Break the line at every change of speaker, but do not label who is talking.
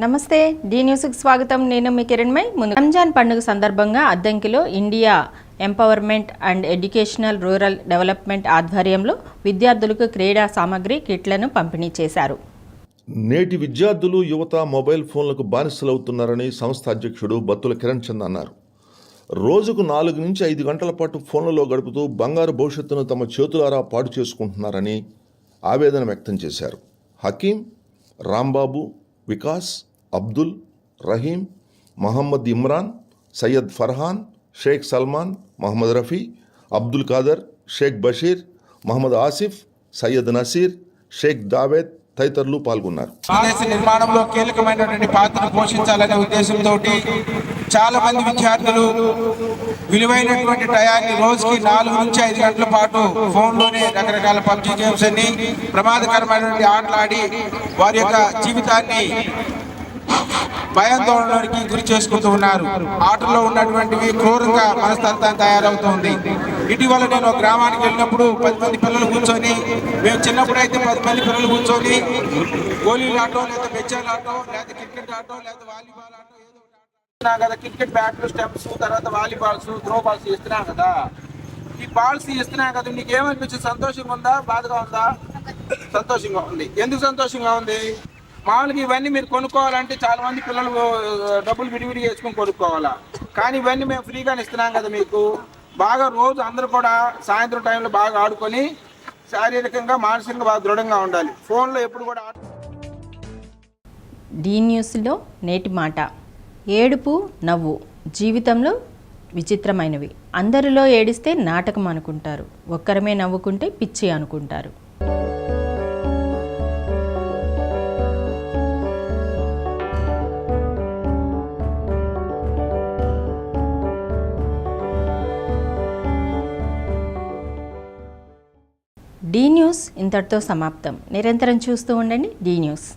నమస్తే డి న్యూస్కి స్వాగతం. నేను మీ కిరణ్మై. ముందు రంజాన్ పండుగ సందర్భంగా అద్దంకిలో India empowerment and educational rural development ఆధ్వర్యంలో విద్యార్థులకు క్రీడా సామగ్రి కిట్లను పంపిణీ చేశారు.
నేటి విద్యార్థులు యువత మొబైల్ ఫోన్లకు బానిసలవుతున్నారని సంస్థ అధ్యక్షుడు బత్తుల కిరణ్ చంద్ అన్నారు. రోజుకు 4 నుంచి 5 గంటల పాటు ఫోన్లలో గడుపుతూ బంగారు భవిష్యత్తును తమ చేతులారా పాడు చేసుకుంటున్నారని ఆవేదన వ్యక్తం చేశారు. హకీం, రాంబాబు, వికాస్, అబ్దుల్, రహీం, మహమ్మద్ ఇమ్రాన్, సయ్యద్ ఫర్హాన్, షేక్ సల్మాన్, మహమ్మద్ రఫీ, అబ్దుల్ ఖాదర్, షేక్ బషీర్, మహమ్మద్ ఆసిఫ్, సయ్యద్ నసీర్, షేక్ దావేద్ తదితరులు పాల్గొన్నారు.
దేశ నిర్మాణంలో కీలకమైనటువంటి పాత్రను పోషించాలనే ఉద్దేశంతో చాలా మంది విద్యార్థులు విలువైనటువంటి టయాన్ని రోజుకి 4 నుంచి 5 గంటల పాటు ఫోన్లోనే రకరకాల పబ్జీ గేమ్స్ అన్ని ప్రమాదకరమైనటువంటి ఆటలు ఆడి వారి యొక్క జీవితాన్ని భయాందోళనకి గురి చేసుకుంటూ ఉన్నారు. ఆటల్లో ఉన్నటువంటివి క్రూరంగా మనస్తత్వం తయారవుతుంది. ఇటీవల నేను ఒక గ్రామానికి వెళ్ళినప్పుడు 10 మంది పిల్లలు కూర్చొని, మేము చిన్నప్పుడైతే 10 మంది పిల్లలు కూర్చొని గోళీలు ఆటో లేదా బెచ్చాల ఆటో లేదా క్రికెట్ ఆటో లేదా వాలీబాల్ ఆటో ఏదో ఇస్తున్నాం కదా. క్రికెట్ బ్యాట్లు, స్టెంప్స్, తర్వాత వాలీబాల్స్, త్రో బాల్స్ ఇస్తున్నాం కదా. ఈ బాల్స్ ఇస్తున్నాం కదా, నీకు ఏమనిపించింది? సంతోషంగా ఉందా, బాధగా ఉందా? సంతోషంగా ఉంది. ఎందుకు సంతోషంగా ఉంది? మామూలుగా ఇవన్నీ మీరు కొనుక్కోవాలంటే చాలా మంది పిల్లలు డబ్బులు విడివిడి వేసుకొని కొనుక్కోవాలా. కానీ ఇవన్నీ మేము ఫ్రీగానే ఇస్తున్నాం కదా మీకు. బాగా రోజు అందరూ కూడా సాయంత్రం టైంలో బాగా ఆడుకొని శారీరకంగా మానసికంగా బాగా దృఢంగా ఉండాలి. ఫోన్లో ఎప్పుడు కూడా
డి న్యూస్లో నేటి మాట. ఏడుపు, నవ్వు జీవితంలో విచిత్రమైనవి. అందరిలో ఏడిస్తే నాటకం అనుకుంటారు, ఒక్కరమే నవ్వుకుంటే పిచ్చి అనుకుంటారు. డి న్యూస్ ఇంతటితో సమాప్తం. నిరంతరం చూస్తూ ఉండండి డి న్యూస్.